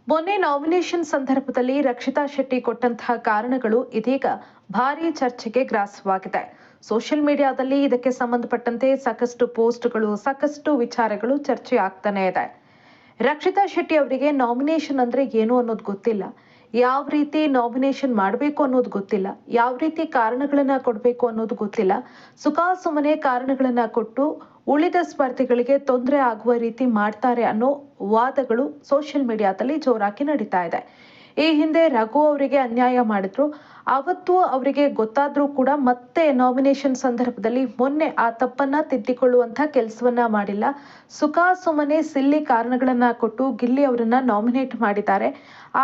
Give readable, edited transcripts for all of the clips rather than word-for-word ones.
ಮೊನ್ನೆ ನಾಮಿನೇಷನ್ ಸಂದರ್ಭದಲ್ಲಿ ರಕ್ಷಿತಾ ಶೆಟ್ಟಿ ಕೊಟ್ಟಂತಹ ಕಾರಣಗಳು ಇದೀಗ ಭಾರಿ ಚರ್ಚೆಗೆ ಗ್ರಾಸವಾಗಿದೆ. ಸೋಷಿಯಲ್ ಮೀಡಿಯಾದಲ್ಲಿ ಇದಕ್ಕೆ ಸಂಬಂಧಪಟ್ಟಂತೆ ಸಾಕಷ್ಟು ಪೋಸ್ಟ್ಗಳು, ಸಾಕಷ್ಟು ವಿಚಾರಗಳು ಚರ್ಚೆ ಆಗ್ತಾನೆ ಇದೆ. ರಕ್ಷಿತಾ ಶೆಟ್ಟಿ ಅವರಿಗೆ ನಾಮಿನೇಷನ್ ಅಂದ್ರೆ ಏನು ಅನ್ನೋದು ಗೊತ್ತಿಲ್ಲ. ಯಾವ ರೀತಿ ನಾಮಿನೇಷನ್ ಮಾಡಬೇಕು ಅನ್ನೋದು ಗೊತ್ತಿಲ್ಲ. ಯಾವ ರೀತಿ ಕಾರಣಗಳನ್ನ ಕೊಡಬೇಕು ಅನ್ನೋದು ಗೊತ್ತಿಲ್ಲ. ಸುಖಾಸುಮ್ಮನೆ ಕಾರಣಗಳನ್ನ ಕೊಟ್ಟು ಉಳಿದ ಸ್ಪರ್ಧಿಗಳಿಗೆ ತೊಂದರೆ ಆಗುವ ರೀತಿ ಮಾಡ್ತಾರೆ ಅನ್ನೋ ವಾದಗಳು ಸೋಷಿಯಲ್ ಮೀಡಿಯಾದಲ್ಲಿ ಜೋರಾಗಿ ನಡೀತಾ ಇದೆ. ಈ ಹಿಂದೆ ರಘು ಅವರಿಗೆ ಅನ್ಯಾಯ ಮಾಡಿದ್ರು. ಅವತ್ತು ಅವರಿಗೆ ಗೊತ್ತಾದ್ರೂ ಕೂಡ ಮತ್ತೆ ನಾಮಿನೇಷನ್ ಸಂದರ್ಭದಲ್ಲಿ ಮೊನ್ನೆ ಆ ತಪ್ಪನ್ನ ತಿದ್ದಿಕೊಳ್ಳುವಂತ ಕೆಲಸವನ್ನ ಮಾಡಿಲ್ಲ. ಸುಖಾಸುಮ್ಮನೆ ಸಿಲ್ಲಿ ಕಾರಣಗಳನ್ನ ಕೊಟ್ಟು ಗಿಲ್ಲಿ ಅವರನ್ನ ನಾಮಿನೇಟ್ ಮಾಡಿದ್ದಾರೆ.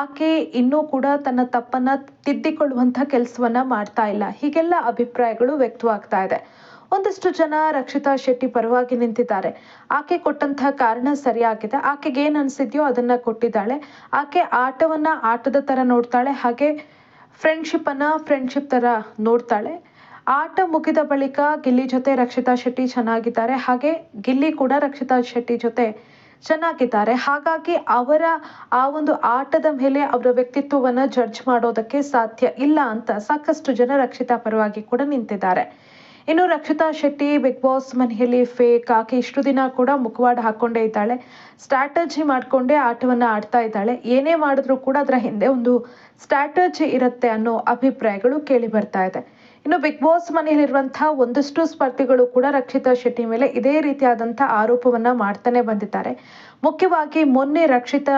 ಆಕೆ ಇನ್ನೂ ಕೂಡ ತನ್ನ ತಪ್ಪನ್ನ ತಿದ್ದಿಕೊಳ್ಳುವಂತ ಕೆಲಸವನ್ನ ಮಾಡ್ತಾ ಇಲ್ಲ. ಹೀಗೆಲ್ಲ ಅಭಿಪ್ರಾಯಗಳು ವ್ಯಕ್ತವಾಗ್ತಾ ಇದೆ. ಒಂದಷ್ಟು ಜನ ರಕ್ಷಿತಾ ಶೆಟ್ಟಿ ಪರವಾಗಿ ನಿಂತಿದ್ದಾರೆ. ಆಕೆ ಕೊಟ್ಟಂತಹ ಕಾರಣ ಸರಿಯಾಗಿದೆ. ಆಕೆಗೆ ಏನ್ ಅನ್ಸಿದ್ಯೋ ಅದನ್ನ ಕೊಟ್ಟಿದ್ದಾಳೆ. ಆಕೆ ಆಟವನ್ನ ಆಟದ ತರ ನೋಡ್ತಾಳೆ, ಹಾಗೆ ಫ್ರೆಂಡ್ಶಿಪ್ ಅನ್ನ ಫ್ರೆಂಡ್ಶಿಪ್ ತರ ನೋಡ್ತಾಳೆ. ಆಟ ಮುಗಿದ ಬಳಿಕ ಗಿಲ್ಲಿ ಜೊತೆ ರಕ್ಷಿತಾ ಶೆಟ್ಟಿ ಚೆನ್ನಾಗಿದ್ದಾರೆ, ಹಾಗೆ ಗಿಲ್ಲಿ ಕೂಡ ರಕ್ಷಿತಾ ಶೆಟ್ಟಿ ಜೊತೆ ಚೆನ್ನಾಗಿದ್ದಾರೆ. ಹಾಗಾಗಿ ಅವರ ಆ ಒಂದು ಆಟದ ಮೇಲೆ ಅವರ ವ್ಯಕ್ತಿತ್ವವನ್ನ ಜಡ್ಜ್ ಮಾಡೋದಕ್ಕೆ ಸಾಧ್ಯ ಇಲ್ಲ ಅಂತ ಸಾಕಷ್ಟು ಜನ ರಕ್ಷಿತಾ ಪರವಾಗಿ ಕೂಡ ನಿಂತಿದ್ದಾರೆ. ಇನ್ನು ರಕ್ಷಿತಾ ಶೆಟ್ಟಿ ಬಿಗ್ ಬಾಸ್ ಮನೆಯಲ್ಲಿ ಫೇಕ್, ಆಕೆ ಇಷ್ಟು ದಿನ ಕೂಡ ಮುಖವಾಡ ಹಾಕೊಂಡೇ ಇದ್ದಾಳೆ. ಸ್ಟ್ರಾಟಜಿ ಮಾಡ್ಕೊಂಡೇ ಆಟವನ್ನ ಆಡ್ತಾ ಇದ್ದಾಳೆ. ಏನೇ ಮಾಡಿದ್ರು ಕೂಡ ಅದರ ಹಿಂದೆ ಒಂದು ಸ್ಟ್ರಾಟಜಿ ಇರುತ್ತೆ ಅನ್ನೋ ಅಭಿಪ್ರಾಯಗಳು ಕೇಳಿ ಬರ್ತಾ ಇದೆ. ಇನ್ನು ಬಿಗ್ ಬಾಸ್ ಮನೆಯಲ್ಲಿರುವಂತಹ ಒಂದಷ್ಟು ಸ್ಪರ್ಧಿಗಳು ಕೂಡ ರಕ್ಷಿತಾ ಶೆಟ್ಟಿ ಮೇಲೆ ಇದೇ ರೀತಿಯಾದಂತಹ ಆರೋಪವನ್ನ ಮಾಡ್ತಾನೆ ಬಂದಿದ್ದಾರೆ. ಮುಖ್ಯವಾಗಿ ಮೊನ್ನೆ ರಕ್ಷಿತಾ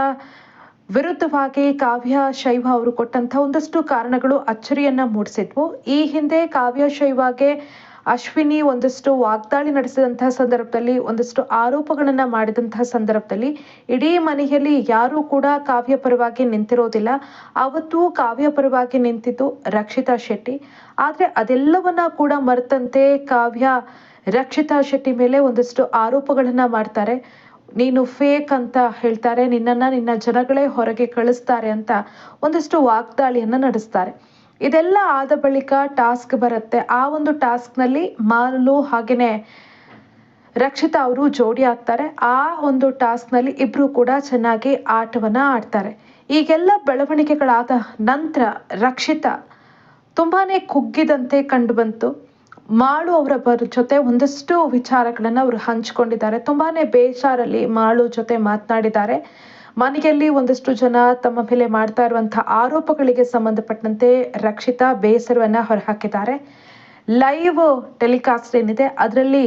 ವಿರುದ್ಧವಾಗಿ ಕಾವ್ಯ ಶೈವ ಅವರು ಕೊಟ್ಟಂತ ಒಂದಷ್ಟು ಕಾರಣಗಳು ಅಚ್ಚರಿಯನ್ನ ಮೂಡಿಸಿದ್ವು. ಈ ಹಿಂದೆ ಕಾವ್ಯ ಶೈವಾಗೆ ಅಶ್ವಿನಿ ಒಂದಷ್ಟು ವಾಗ್ದಾಳಿ ನಡೆಸಿದಂತಹ ಸಂದರ್ಭದಲ್ಲಿ, ಒಂದಷ್ಟು ಆರೋಪಗಳನ್ನ ಮಾಡಿದಂತಹ ಸಂದರ್ಭದಲ್ಲಿ ಇಡೀ ಮನೆಯಲ್ಲಿ ಯಾರು ಕೂಡ ಕಾವ್ಯ ಪರವಾಗಿ ನಿಂತಿರೋದಿಲ್ಲ. ಅವತ್ತು ಕಾವ್ಯ ಪರವಾಗಿ ನಿಂತಿದ್ದು ರಕ್ಷಿತಾ ಶೆಟ್ಟಿ. ಆದ್ರೆ ಅದೆಲ್ಲವನ್ನ ಕೂಡ ಮರೆತಂತೆ ಕಾವ್ಯ ರಕ್ಷಿತಾ ಶೆಟ್ಟಿ ಮೇಲೆ ಒಂದಷ್ಟು ಆರೋಪಗಳನ್ನ ಮಾಡ್ತಾರೆ. ನೀನು ಫೇಕ್ ಅಂತ ಹೇಳ್ತಾರೆ, ನಿನ್ನ ಜನಗಳೇ ಹೊರಗೆ ಕಳಿಸ್ತಾರೆ ಅಂತ ಒಂದಷ್ಟು ವಾಗ್ದಾಳಿಯನ್ನ ನಡೆಸ್ತಾರೆ. ಇದೆಲ್ಲ ಆದ ಬಳಿಕ ಟಾಸ್ಕ್ ಬರುತ್ತೆ. ಆ ಒಂದು ಟಾಸ್ಕ್ ನಲ್ಲಿ ಮಾಲು ಹಾಗೇನೆ ರಕ್ಷಿತಾ ಅವರು ಜೋಡಿ ಆಗ್ತಾರೆ. ಆ ಒಂದು ಟಾಸ್ಕ್ ನಲ್ಲಿ ಇಬ್ರು ಕೂಡ ಚೆನ್ನಾಗಿ ಆಟವನ್ನ ಆಡ್ತಾರೆ. ಈಗೆಲ್ಲ ಬೆಳವಣಿಗೆಗಳಾದ ನಂತರ ರಕ್ಷಿತಾ ತುಂಬಾನೇ ಕುಗ್ಗಿದಂತೆ ಕಂಡು ಬಂತು. ಮಾಳು ಅವರ ಜೊತೆ ಒಂದಷ್ಟು ವಿಚಾರಗಳನ್ನ ಅವರು ಹಂಚಿಕೊಂಡಿದ್ದಾರೆ. ತುಂಬಾನೇ ಬೇಜಾರಲ್ಲಿ ಮಾಳು ಜೊತೆ ಮಾತನಾಡಿದ್ದಾರೆ. ಮನೆಯಲ್ಲಿ ಒಂದಷ್ಟು ಜನ ತಮ್ಮ ಮೇಲೆ ಮಾಡ್ತಾ ಇರುವಂತಹ ಆರೋಪಗಳಿಗೆ ಸಂಬಂಧಪಟ್ಟಂತೆ ರಕ್ಷಿತಾ ಬೇಸರವನ್ನ ಹೊರಹಾಕಿದ್ದಾರೆ. ಲೈವ್ ಟೆಲಿಕಾಸ್ಟ್ ಏನಿದೆ ಅದರಲ್ಲಿ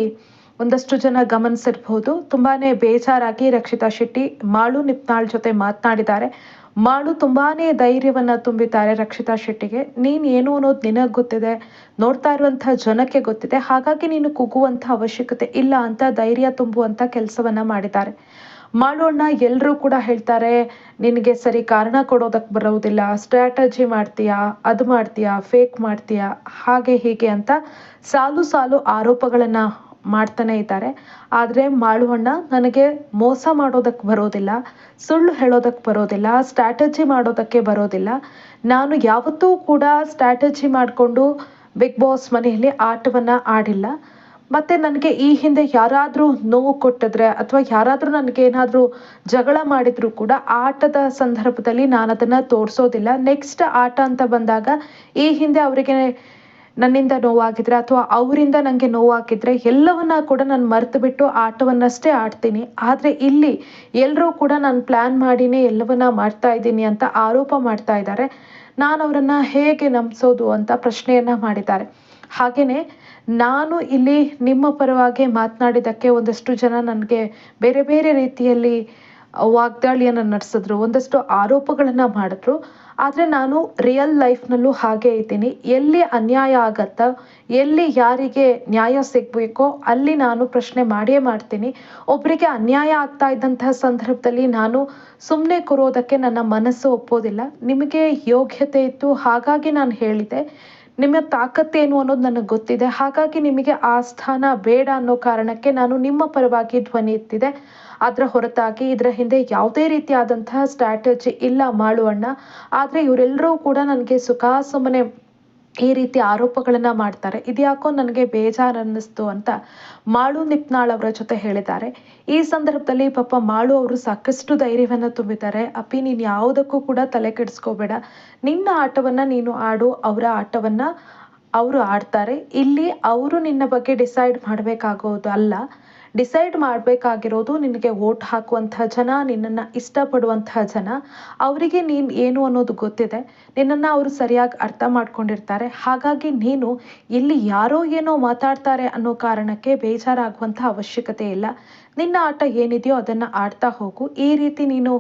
ಒಂದಷ್ಟು ಜನ ಗಮನಿಸಿರಬಹುದು. ತುಂಬಾನೇ ಬೇಜಾರಾಗಿ ರಕ್ಷಿತಾ ಶೆಟ್ಟಿ ಮಾಳು ನಿಪ್ನಾಳ್ ಜೊತೆ ಮಾತನಾಡಿದ್ದಾರೆ. ಮಾಳು ತುಂಬಾನೇ ಧೈರ್ಯವನ್ನ ತುಂಬಿದ್ದಾರೆ ರಕ್ಷಿತಾ ಶೆಟ್ಟಿಗೆ. ನೀನ್ ಏನು ಅನ್ನೋದು ನಿನಗ್ ಗೊತ್ತಿದೆ, ನೋಡ್ತಾ ಇರುವಂತಹ ಜನಕ್ಕೆ ಗೊತ್ತಿದೆ, ಹಾಗಾಗಿ ನೀನು ಕುಗ್ಗುವಂತ ಅವಶ್ಯಕತೆ ಇಲ್ಲ ಅಂತ ಧೈರ್ಯ ತುಂಬುವಂತ ಕೆಲಸವನ್ನ ಮಾಡಿದ್ದಾರೆ. ಮಾಳು ಅಣ್ಣ ಎಲ್ರೂ ಕೂಡ ಹೇಳ್ತಾರೆ, ನಿನಗೆ ಸರಿ ಕಾರಣ ಕೊಡೋದಕ್ ಬರೋದಿಲ್ಲ, ಸ್ಟ್ರಾಟಜಿ ಮಾಡ್ತೀಯಾ, ಅದು ಮಾಡ್ತೀಯಾ, ಫೇಕ್ ಮಾಡ್ತೀಯಾ, ಹಾಗೆ ಹೀಗೆ ಅಂತ ಸಾಲು ಸಾಲು ಆರೋಪಗಳನ್ನ ಮಾಡ್ತಾನೆ ಇದ್ದಾರೆ. ಆದ್ರೆ ಮಾಳು ಅಣ್ಣ, ನನಗೆ ಮೋಸ ಮಾಡೋದಕ್ಕೆ ಬರೋದಿಲ್ಲ, ಸುಳ್ಳು ಹೇಳೋದಕ್ಕೆ ಬರೋದಿಲ್ಲ, ಸ್ಟ್ರಾಟಜಿ ಮಾಡೋದಕ್ಕೆ ಬರೋದಿಲ್ಲ. ನಾನು ಯಾವತ್ತೂ ಕೂಡ ಸ್ಟ್ರಾಟಜಿ ಮಾಡಿಕೊಂಡು ಬಿಗ್ ಬಾಸ್ ಮನೆಯಲ್ಲಿ ಆಟವನ್ನ ಆಡಿಲ್ಲ. ಮತ್ತೆ ನನಗೆ ಈ ಹಿಂದೆ ಯಾರಾದ್ರೂ ನೋವು ಕೊಟ್ಟಿದ್ರೆ ಅಥವಾ ಯಾರಾದ್ರೂ ನನಗೆ ಏನಾದ್ರೂ ಜಗಳ ಮಾಡಿದ್ರು ಕೂಡ ಆಟದ ಸಂದರ್ಭದಲ್ಲಿ ನಾನು ಅದನ್ನ ತೋರಿಸೋದಿಲ್ಲ. ನೆಕ್ಸ್ಟ್ ಆಟ ಅಂತ ಬಂದಾಗ ಈ ಹಿಂದೆ ಅವರಿಗೆ ನನ್ನಿಂದ ನೋವಾಗಿದ್ರೆ ಅಥವಾ ಅವರಿಂದ ನನಗೆ ನೋವಾಗಿದ್ರೆ ಎಲ್ಲವನ್ನ ಕೂಡ ನಾನು ಮರೆತು ಬಿಟ್ಟು ಆಟವನ್ನಷ್ಟೇ ಆಡ್ತೀನಿ. ಆದ್ರೆ ಇಲ್ಲಿ ಎಲ್ಲರೂ ಕೂಡ ನಾನು ಪ್ಲಾನ್ ಮಾಡಿನೇ ಎಲ್ಲವನ್ನ ಮಾಡ್ತಾ ಇದ್ದೀನಿ ಅಂತ ಆರೋಪ ಮಾಡ್ತಾ ಇದ್ದಾರೆ. ನಾನು ಅವರನ್ನ ಹೇಗೆ ನಂಬಿಸೋದು ಅಂತ ಪ್ರಶ್ನೆಯನ್ನ ಮಾಡಿದ್ದಾರೆ. ಹಾಗೇನೆ ನಾನು ಇಲ್ಲಿ ನಿಮ್ಮ ಪರವಾಗಿ ಮಾತನಾಡಿದ್ದಕ್ಕೆ ಒಂದಷ್ಟು ಜನ ನನಗೆ ಬೇರೆ ಬೇರೆ ರೀತಿಯಲ್ಲಿ ವಾಗ್ದಾಳಿಯನ್ನ ನಡೆಸಿದ್ರು, ಒಂದಷ್ಟು ಆರೋಪಗಳನ್ನ ಮಾಡಿದ್ರು. ಆದ್ರೆ ನಾನು ರಿಯಲ್ ಲೈಫ್ನಲ್ಲೂ ಹಾಗೆ ಇದ್ದೀನಿ. ಎಲ್ಲಿ ಅನ್ಯಾಯ ಆಗತ್ತ, ಎಲ್ಲಿ ಯಾರಿಗೆ ನ್ಯಾಯ ಸಿಗ್ಬೇಕೋ ಅಲ್ಲಿ ನಾನು ಪ್ರಶ್ನೆ ಮಾಡಿಯೇ ಮಾಡ್ತೀನಿ. ಒಬ್ಬರಿಗೆ ಅನ್ಯಾಯ ಆಗ್ತಾ ಇದ್ದಂತಹ ಸಂದರ್ಭದಲ್ಲಿ ನಾನು ಸುಮ್ಮನೆ ಕೂರೋದಕ್ಕೆ ನನ್ನ ಮನಸ್ಸು ಒಪ್ಪೋದಿಲ್ಲ. ನಿಮಗೆ ಯೋಗ್ಯತೆ ಇತ್ತು, ಹಾಗಾಗಿ ನಾನು ಹೇಳಿದೆ. ನಿಮ್ಮ ತಾಕತ್ತೇನು ಅನ್ನೋದು ನನಗೆ ಗೊತ್ತಿದೆ, ಹಾಗಾಗಿ ನಿಮಗೆ ಆ ಸ್ಥಾನ ಬೇಡ ಅನ್ನೋ ಕಾರಣಕ್ಕೆ ನಾನು ನಿಮ್ಮ ಪರವಾಗಿ ಧ್ವನಿ ಎತ್ತಿದೆ. ಅದರ ಹೊರತಾಗಿ ಇದರ ಹಿಂದೆ ಯಾವುದೇ ರೀತಿಯಾದಂತಹ ಸ್ಟ್ರಾಟಜಿ ಇಲ್ಲ ಮಾಳು ಅಣ್ಣ. ಆದ್ರೆ ಇವರೆಲ್ಲರೂ ಕೂಡ ನನಗೆ ಸುಖಾಸುಮ್ಮನೆ ಈ ರೀತಿ ಆರೋಪಗಳನ್ನ ಮಾಡ್ತಾರೆ. ಇದ್ಯಾಕೋ ನನಗೆ ಬೇಜಾರು ಅನ್ನಿಸ್ತು ಅಂತ ಮಾಳು ನಿಪ್ನಾಳ್ ಅವರ ಜೊತೆ ಹೇಳಿದ್ದಾರೆ. ಈ ಸಂದರ್ಭದಲ್ಲಿ ಪಾಪ ಮಾಳು ಅವರು ಸಾಕಷ್ಟು ಧೈರ್ಯವನ್ನ ತುಂಬಿದ್ದಾರೆ. ಅಪ್ಪಿ, ನೀನು ಯಾವುದಕ್ಕೂ ಕೂಡ ತಲೆ ಕೆಡಿಸ್ಕೋಬೇಡ. ನಿನ್ನ ಆಟವನ್ನ ನೀನು ಆಡು, ಅವರ ಆಟವನ್ನ ಅವರು ಆಡ್ತಾರೆ. ಇಲ್ಲಿ ಅವರು ನಿನ್ನ ಬಗ್ಗೆ ಡಿಸೈಡ್ ಮಾಡಬೇಕಾಗೋದು ಅಲ್ಲ. ಡಿಸೈಡ್ ಮಾಡಬೇಕಾಗಿರೋದು ನಿನಗೆ ವೋಟ್ ಹಾಕುವಂತಹ ಜನ, ನಿನ್ನನ್ನು ಇಷ್ಟಪಡುವಂತಹ ಜನ. ಅವರಿಗೆ ನೀನು ಏನು ಅನ್ನೋದು ಗೊತ್ತಿದೆ. ನಿನ್ನನ್ನು ಅವರು ಸರಿಯಾಗಿ ಅರ್ಥ ಮಾಡ್ಕೊಂಡಿರ್ತಾರೆ. ಹಾಗಾಗಿ ನೀನು ಇಲ್ಲಿ ಯಾರೋ ಏನೋ ಮಾತಾಡ್ತಾರೆ ಅನ್ನೋ ಕಾರಣಕ್ಕೆ ಬೇಜಾರಾಗುವಂಥ ಅವಶ್ಯಕತೆ ಇಲ್ಲ. ನಿನ್ನ ಆಟ ಏನಿದೆಯೋ ಅದನ್ನು ಆಡ್ತಾ ಹೋಗು. ಈ ರೀತಿ ನೀನು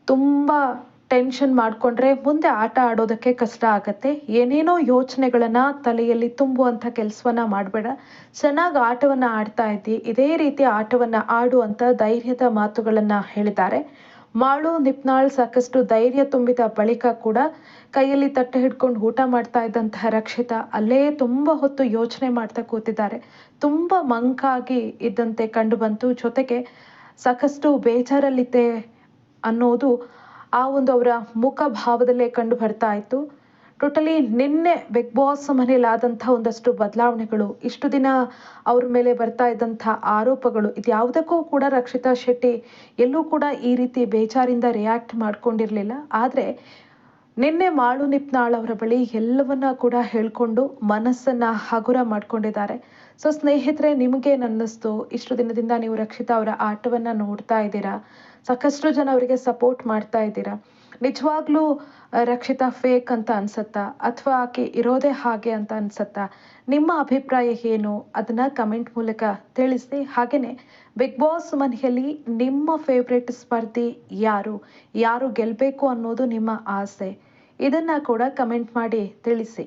ತುಂಬ ಟೆನ್ಷನ್ ಮಾಡಿಕೊಂಡ್ರೆ ಮುಂದೆ ಆಟ ಆಡೋದಕ್ಕೆ ಕಷ್ಟ ಆಗತ್ತೆ. ಏನೇನೋ ಯೋಚನೆಗಳನ್ನು ತಲೆಯಲ್ಲಿ ತುಂಬುವಂಥ ಕೆಲಸವನ್ನ ಮಾಡಬೇಡ. ಚೆನ್ನಾಗಿ ಆಟವನ್ನು ಆಡ್ತಾ ಇದ್ದಿ, ಇದೇ ರೀತಿ ಆಟವನ್ನು ಆಡು ಅಂತ ಧೈರ್ಯದ ಮಾತುಗಳನ್ನು ಹೇಳಿದ್ದಾರೆ. ಮಾಳು ನಿಪ್ನಾಳ್ ಸಾಕಷ್ಟು ಧೈರ್ಯ ತುಂಬಿದ ಬಳಿಕ ಕೂಡ ಕೈಯಲ್ಲಿ ತಟ್ಟೆ ಹಿಡ್ಕೊಂಡು ಊಟ ಮಾಡ್ತಾ ಇದ್ದಂತಹ ರಕ್ಷಿತಾ ಅಲ್ಲೇ ತುಂಬ ಹೊತ್ತು ಯೋಚನೆ ಮಾಡ್ತಾ ಕೂತಿದ್ದಾರೆ. ತುಂಬ ಮಂಕಾಗಿ ಇದ್ದಂತೆ ಕಂಡು ಬಂತು. ಜೊತೆಗೆ ಸಾಕಷ್ಟು ಬೇಜಾರಲ್ಲಿದ್ದೆ ಅನ್ನೋದು ಆ ಒಂದು ಅವರ ಮುಖ ಭಾವದಲ್ಲೇ ಕಂಡು ಬರ್ತಾ ಇತ್ತು. ಟೋಟಲಿ ನಿನ್ನೆ ಬಿಗ್ ಬಾಸ್ ಮನೇಲಿ ಆದಂಥ ಒಂದಷ್ಟು ಬದಲಾವಣೆಗಳು, ಇಷ್ಟು ದಿನ ಅವ್ರ ಮೇಲೆ ಬರ್ತಾ ಇದ್ದಂಥ ಆರೋಪಗಳು, ಇದ್ಯಾವುದಕ್ಕೂ ಕೂಡ ರಕ್ಷಿತಾ ಶೆಟ್ಟಿ ಎಲ್ಲೂ ಕೂಡ ಈ ರೀತಿ ಬೇಜಾರಿಂದ ರಿಯಾಕ್ಟ್ ಮಾಡ್ಕೊಂಡಿರಲಿಲ್ಲ. ಆದರೆ ನಿನ್ನೆ ಮಾಳು ನಿಪ್ನಾಳ್ ಅವರ ಬಳಿ ಎಲ್ಲವನ್ನ ಕೂಡ ಹೇಳ್ಕೊಂಡು ಮನಸ್ಸನ್ನ ಹಗುರ ಮಾಡ್ಕೊಂಡಿದ್ದಾರೆ. ಸೊ ಸ್ನೇಹಿತರೆ, ನಿಮಗೇನು ಅನ್ನಿಸ್ತು? ಇಷ್ಟು ದಿನದಿಂದ ನೀವು ರಕ್ಷಿತಾ ಅವರ ಆಟವನ್ನ ನೋಡ್ತಾ ಇದ್ದೀರಾ, ಸಾಕಷ್ಟು ಜನ ಅವರಿಗೆ ಸಪೋರ್ಟ್ ಮಾಡ್ತಾ ಇದ್ದೀರಾ. ನಿಜವಾಗ್ಲೂ ರಕ್ಷಿತಾ ಫೇಕ್ ಅಂತ ಅನ್ಸತ್ತಾ, ಅಥವಾ ಆಕೆ ಇರೋದೇ ಹಾಗೆ ಅಂತ ಅನ್ಸತ್ತಾ? ನಿಮ್ಮ ಅಭಿಪ್ರಾಯ ಏನು? ಅದನ್ನ ಕಮೆಂಟ್ ಮೂಲಕ ತಿಳಿಸಿ. ಹಾಗೇನೆ ಬಿಗ್ ಬಾಸ್ ಮನೆಯಲ್ಲಿ ನಿಮ್ಮ ಫೇವ್ರೆಟ್ ಸ್ಪರ್ಧಿ ಯಾರು, ಯಾರು ಗೆಲ್ಲಬೇಕು ಅನ್ನೋದು ನಿಮ್ಮ ಆಸೆ, ಇದನ್ನ ಕೂಡ ಕಮೆಂಟ್ ಮಾಡಿ ತಿಳಿಸಿ.